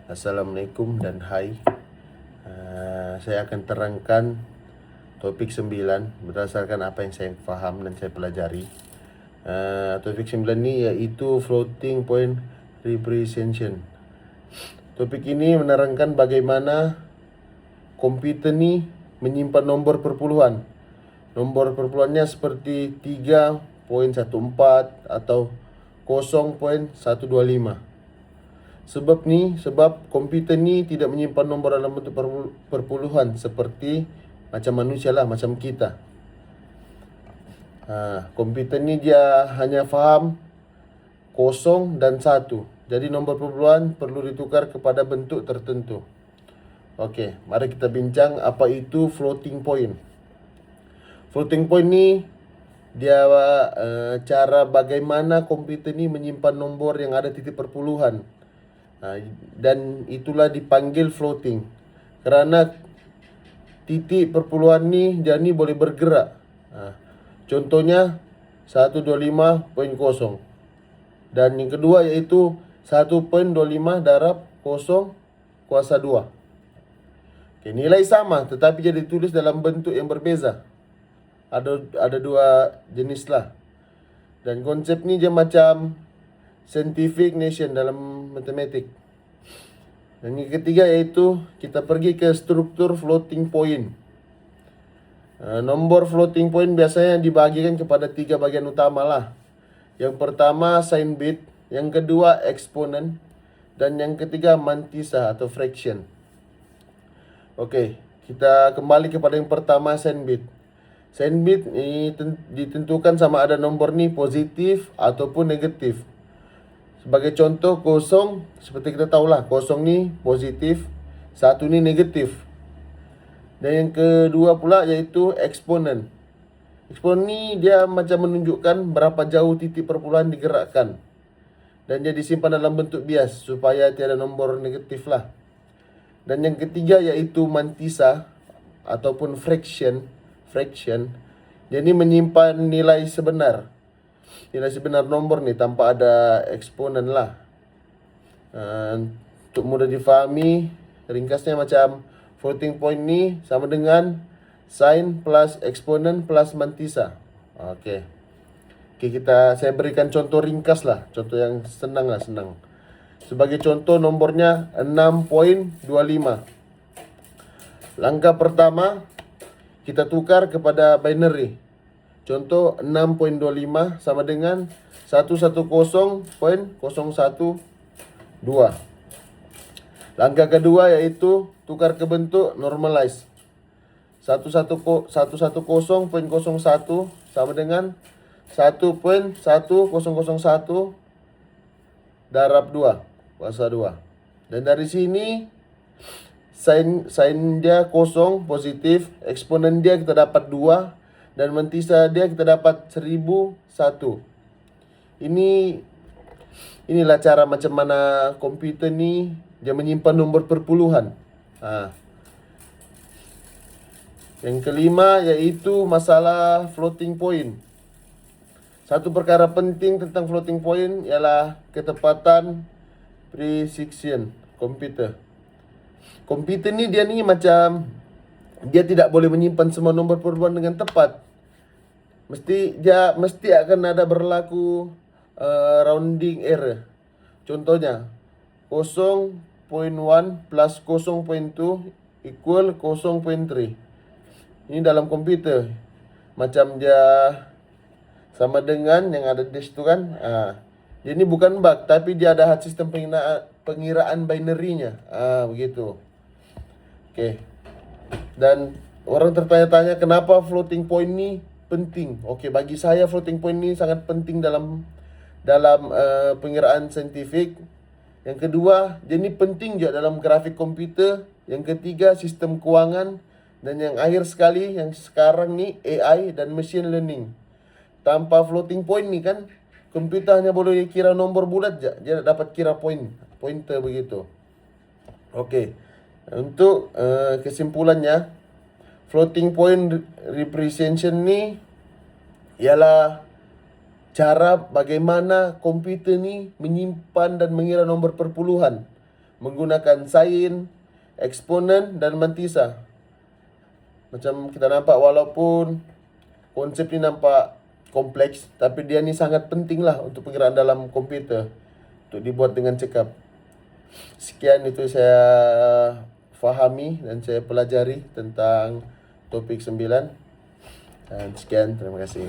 Assalamualaikum dan hai. Saya akan terangkan topik 9 berdasarkan apa yang saya faham dan saya pelajari. Topik 9 ini yaitu floating point representation. Topik ini menerangkan bagaimana komputer ini menyimpan nombor perpuluhan. Nombor perpuluhannya seperti 3.14 atau 0.125. Sebab komputer ni tidak menyimpan nombor dalam bentuk perpuluhan seperti macam manusia lah, macam kita. Komputer ni dia hanya faham 0 dan 1. Jadi nombor perpuluhan perlu ditukar kepada bentuk tertentu. Okey, mari kita bincang apa itu floating point. Floating point ni dia cara bagaimana komputer ni menyimpan nombor yang ada titik perpuluhan. Dan itulah dipanggil floating kerana titik perpuluhan ni dia ni boleh bergerak. Contohnya 125.0 dan yang kedua iaitu 1.25 darab 0 kuasa 2. Okay, nilai sama tetapi dia ditulis dalam bentuk yang berbeza. Ada dua jenis lah. Dan konsep ni dia macam scientific notation dalam matematik. Dan yang ketiga iaitu kita pergi ke struktur floating point. Nombor floating point biasanya dibagikan kepada 3 bagian utama lah. Yang pertama sign bit, yang kedua exponent, dan yang ketiga mantissa atau fraction. Okey, kita kembali kepada yang pertama sign bit. Sign bit ini ditentukan sama ada nombor ni positif ataupun negatif. Sebagai contoh 0, seperti kita tahulah 0 ni positif, 1 ni negatif. Dan yang kedua pula iaitu eksponen. Eksponen ni dia macam menunjukkan berapa jauh titik perpuluhan digerakkan. Dan dia disimpan dalam bentuk bias supaya tiada nombor negatif lah. Dan yang ketiga iaitu mantissa ataupun fraction. Dia ni menyimpan nilai sebenar. Nilai sebenar nombor ni tanpa ada eksponen lah. Untuk mudah difahami, ringkasnya macam floating point ni sama dengan sin plus eksponen plus mantissa. Okey, saya berikan contoh ringkas lah. Contoh yang senang. Sebagai contoh nomornya 6.25. Langkah pertama, kita tukar kepada binary. Contoh 6.25 sama dengan 110.012. Langkah kedua iaitu tukar ke bentuk normalize. 110.01 sama dengan 1.1001 darab 2 kuasa 2. Dan dari sini sin dia 0 positif, eksponen dia kita dapat 2 dan mantissa dia kita dapat 1001. Inilah cara macam mana komputer ni dia menyimpan nombor perpuluhan. Yang kelima iaitu masalah floating point. Satu perkara penting tentang floating point ialah ketepatan precision komputer. Komputer ni dia macam dia tidak boleh menyimpan semua nombor perpuluhan dengan tepat. Mesti akan ada berlaku rounding error. Contohnya 0.1 plus 0.2 equal 0.3. Ini dalam komputer macam dia sama dengan yang ada di situ kan. Dia ni bukan bug tapi dia ada sistem pengiraan binary-nya. Begitu. Okey. Dan orang tertanya-tanya kenapa floating point ni penting. Okey, bagi saya floating point ni sangat penting dalam pengiraan saintifik. Yang kedua, dia ni penting juga dalam grafik komputer. Yang ketiga, sistem kewangan. Dan yang akhir sekali, yang sekarang ni AI dan machine learning. Tanpa floating point ni kan, komputer hanya boleh kira nombor bulat je. Dia dapat kira pointer begitu. Okey. Untuk kesimpulannya, floating point representation ni ialah cara bagaimana komputer ni menyimpan dan mengira nombor perpuluhan menggunakan sin, eksponen, dan mantisa. Macam kita nampak, walaupun konsep ni nampak kompleks, tapi dia ni sangat penting lah untuk perkiraan dalam komputer, untuk dibuat dengan cekap. Sekian itu saya fahami dan saya pelajari tentang topik 9. Dan sekian, terima kasih.